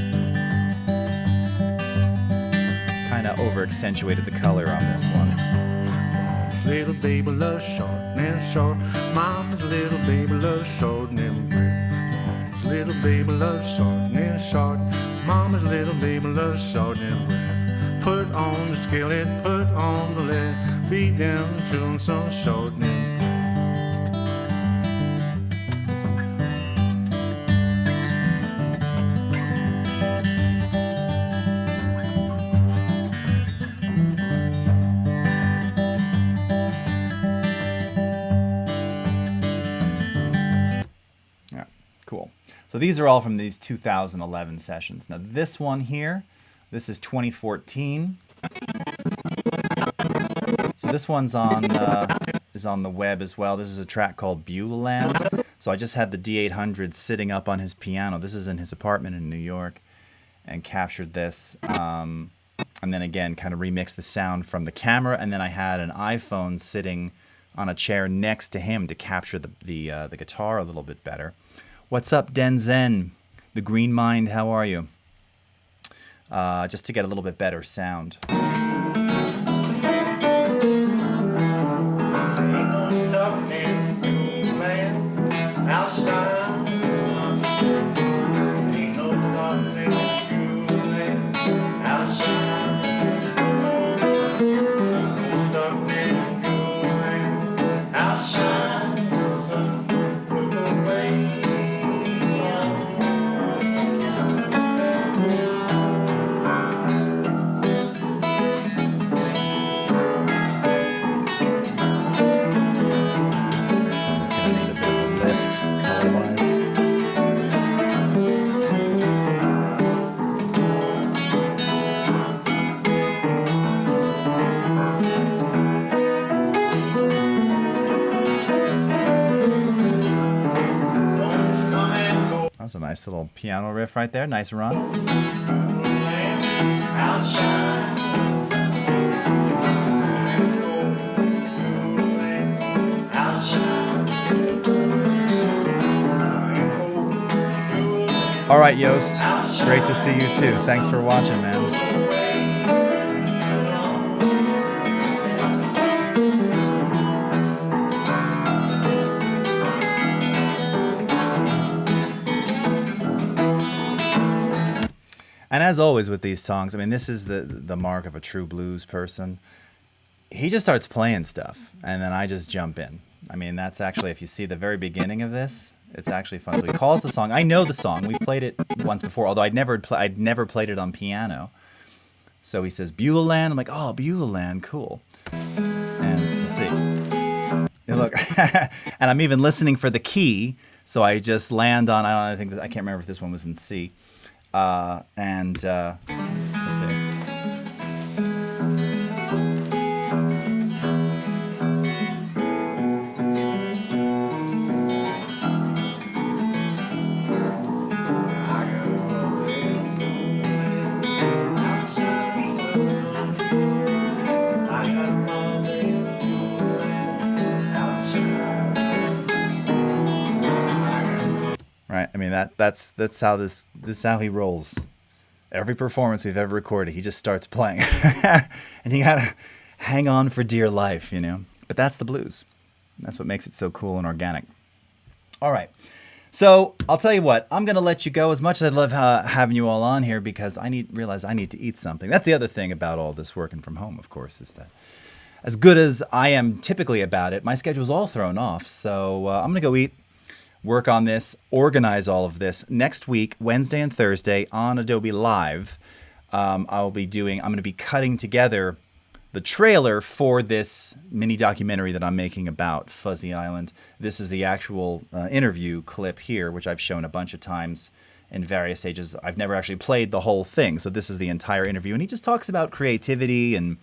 Kind of over accentuated the color on this one. Mama's little baby loves short and short. Mama's little baby loves short and bread. Mama's little baby loves short and short. Mama's little baby loves short and bread. Put on the skillet, put on the lid. Feed them the children some short and bread. So these are all from these 2011 sessions. Now this one here, this is 2014. So this one's on is on the web as well. This is a track called Beulah Land. So I just had the D800 sitting up on his piano. This is in his apartment in New York, and captured this. and then again, kind of remix the sound from the camera. And then I had an iPhone sitting on a chair next to him to capture the guitar a little bit better. What's up, Denzen? The Green Mind, how are you? Just to get a little bit better sound. That's a nice little piano riff right there. Nice run. All right, Yost. Great to see you too. Thanks for watching, man. And as always with these songs, I mean, this is the mark of a true blues person. He just starts playing stuff, and then I just jump in. I mean, that's actually, if you see the very beginning of this, it's actually fun. So he calls the song. I know the song. We played it once before, although I'd never played it on piano. So he says, Beulah Land. I'm like, oh, Beulah Land, cool. And let's see. And look, and I'm even listening for the key, so I just land on, I can't remember if this one was in C. Let's see. Right. I mean, that's how this is how he rolls. Every performance we've ever recorded, he just starts playing. And you gotta hang on for dear life, you know. But that's the blues. That's what makes it so cool and organic. All right. So I'll tell you what, I'm gonna let you go. As much as I love having you all on here, because I realize I need to eat something. That's the other thing about all this working from home, of course, is that as good as I am typically about it, my schedule's all thrown off. So I'm gonna go eat, work on this, organize all of this. Next week, Wednesday and Thursday on AdobeLive, I'm going to be cutting together the trailer for this mini documentary that I'm making about Fuzzy Island. This is the actual interview clip here, which I've shown a bunch of times in various stages. I've never actually played the whole thing, so this is the entire interview. And he just talks about creativity and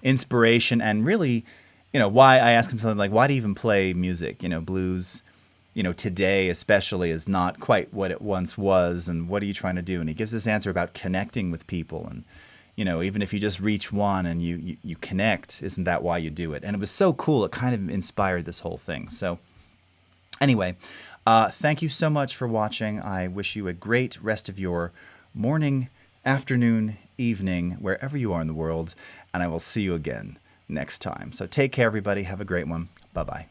inspiration and really, you know, why I asked him something like, why do you even play music? You know, blues, you know, today especially is not quite what it once was, and what are you trying to do? And he gives this answer about connecting with people, and, you know, even if you just reach one and you connect, isn't that why you do it? And it was so cool. It kind of inspired this whole thing. So anyway, thank you so much for watching. I wish you a great rest of your morning, afternoon, evening, wherever you are in the world, and I will see you again next time. So take care, everybody. Have a great one. Bye-bye.